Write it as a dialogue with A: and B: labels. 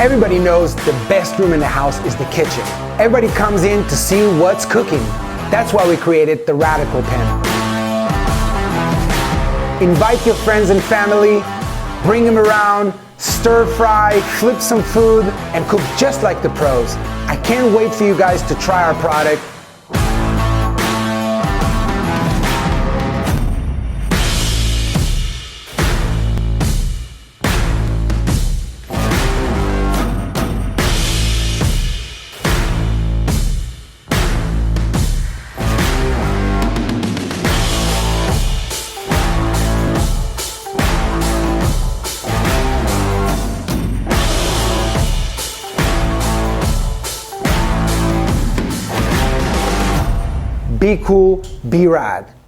A: Everybody knows the best room in the house is the kitchen. Everybody comes in to see what's cooking. That's why we created the Radical Pen. Invite your friends and family, bring them around, stir fry, flip some food, and cook just like the pros. I can't wait for you guys to try our product. Be cool, be rad.